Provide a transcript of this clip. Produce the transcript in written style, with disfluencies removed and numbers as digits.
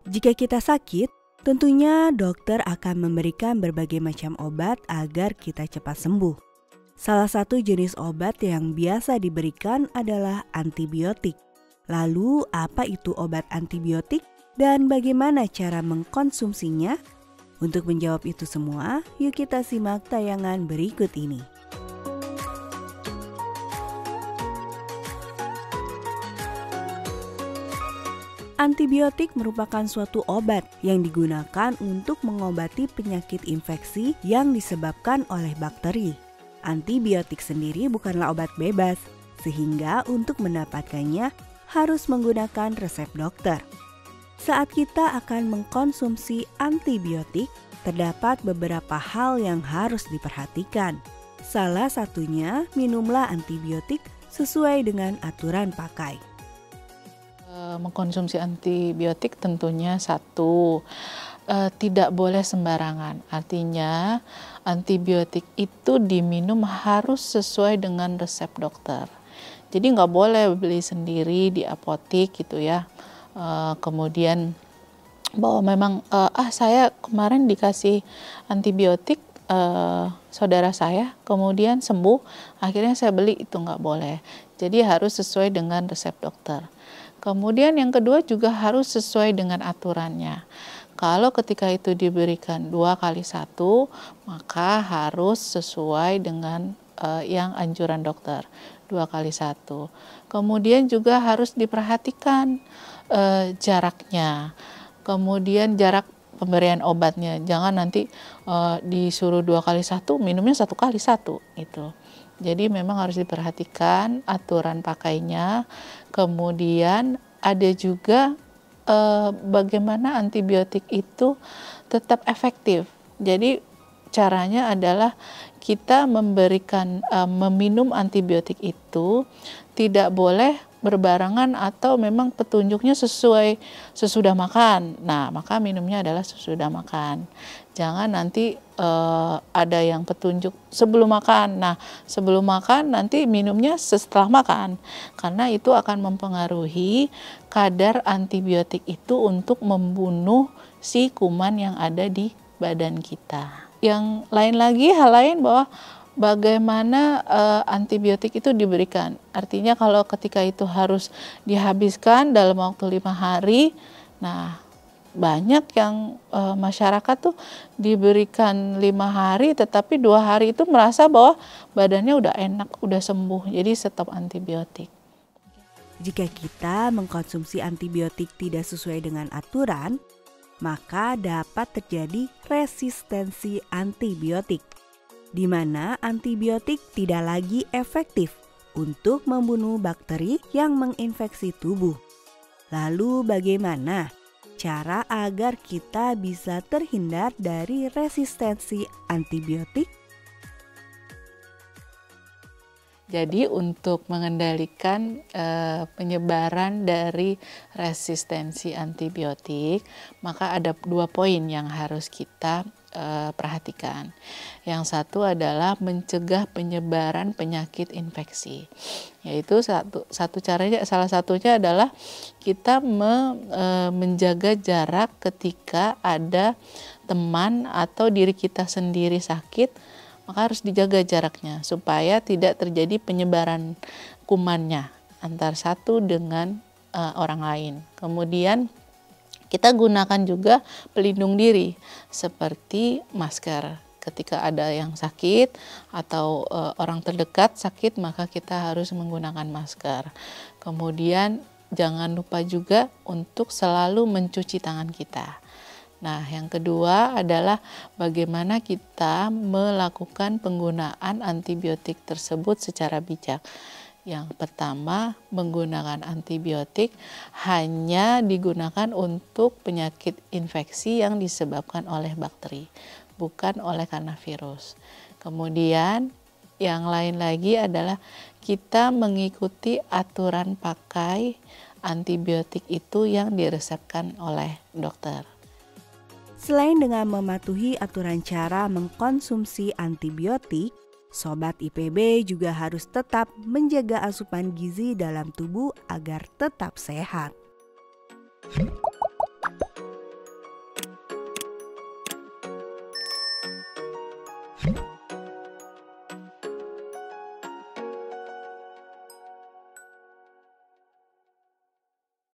Jika kita sakit, tentunya dokter akan memberikan berbagai macam obat agar kita cepat sembuh. Salah satu jenis obat yang biasa diberikan adalah antibiotik. Lalu, apa itu obat antibiotik dan bagaimana cara mengkonsumsinya? Untuk menjawab itu semua, yuk kita simak tayangan berikut ini. Antibiotik merupakan suatu obat yang digunakan untuk mengobati penyakit infeksi yang disebabkan oleh bakteri. Antibiotik sendiri bukanlah obat bebas, sehingga untuk mendapatkannya harus menggunakan resep dokter. Saat kita akan mengkonsumsi antibiotik, terdapat beberapa hal yang harus diperhatikan. Salah satunya, minumlah antibiotik sesuai dengan aturan pakai. Mengkonsumsi antibiotik tentunya satu, tidak boleh sembarangan. Artinya antibiotik itu diminum harus sesuai dengan resep dokter. Jadi nggak boleh beli sendiri di apotik gitu ya. Kemudian bahwa memang saya kemarin dikasih antibiotik saudara saya, kemudian sembuh, akhirnya saya beli, itu nggak boleh. Jadi harus sesuai dengan resep dokter. Kemudian yang kedua juga harus sesuai dengan aturannya. Kalau ketika itu diberikan 2x1, maka harus sesuai dengan yang anjuran dokter, 2x1. Kemudian juga harus diperhatikan jaraknya. Kemudian jarak pemberian obatnya, jangan nanti disuruh 2x1, minumnya 1x1 gitu. Jadi memang harus diperhatikan aturan pakainya. Kemudian ada juga bagaimana antibiotik itu tetap efektif. Jadi caranya adalah kita meminum antibiotik itu tidak boleh berbarengan atau memang petunjuknya sesuai sesudah makan. Nah, maka minumnya adalah sesudah makan. Jangan nanti ada yang petunjuk sebelum makan. Nah, sebelum makan nanti minumnya setelah makan. Karena itu akan mempengaruhi kadar antibiotik itu untuk membunuh si kuman yang ada di badan kita. Yang lain lagi, hal lain bahwa bagaimana antibiotik itu diberikan. Artinya kalau ketika itu harus dihabiskan dalam waktu 5 hari, nah banyak yang masyarakat tuh diberikan 5 hari tetapi 2 hari itu merasa bahwa badannya udah enak, udah sembuh, jadi stop antibiotik. Jika kita mengkonsumsi antibiotik tidak sesuai dengan aturan, maka dapat terjadi resistensi antibiotik, di mana antibiotik tidak lagi efektif untuk membunuh bakteri yang menginfeksi tubuh. Lalu bagaimana cara agar kita bisa terhindar dari resistensi antibiotik? Jadi untuk mengendalikan penyebaran dari resistensi antibiotik, maka ada 2 poin yang harus kita perhatikan. Yang satu adalah mencegah penyebaran penyakit infeksi. Yaitu salah satunya adalah kita menjaga jarak ketika ada teman atau diri kita sendiri sakit, maka harus dijaga jaraknya supaya tidak terjadi penyebaran kumannya antar satu dengan orang lain. Kemudian kita gunakan juga pelindung diri seperti masker. Ketika ada yang sakit atau orang terdekat sakit, maka kita harus menggunakan masker. Kemudian jangan lupa juga untuk selalu mencuci tangan kita. Nah, yang kedua adalah bagaimana kita melakukan penggunaan antibiotik tersebut secara bijak. Yang pertama, menggunakan antibiotik hanya digunakan untuk penyakit infeksi yang disebabkan oleh bakteri, bukan oleh karena virus. Kemudian, yang lain lagi adalah kita mengikuti aturan pakai antibiotik itu yang diresepkan oleh dokter. Selain dengan mematuhi aturan cara mengkonsumsi antibiotik, Sobat IPB juga harus tetap menjaga asupan gizi dalam tubuh agar tetap sehat. Bye.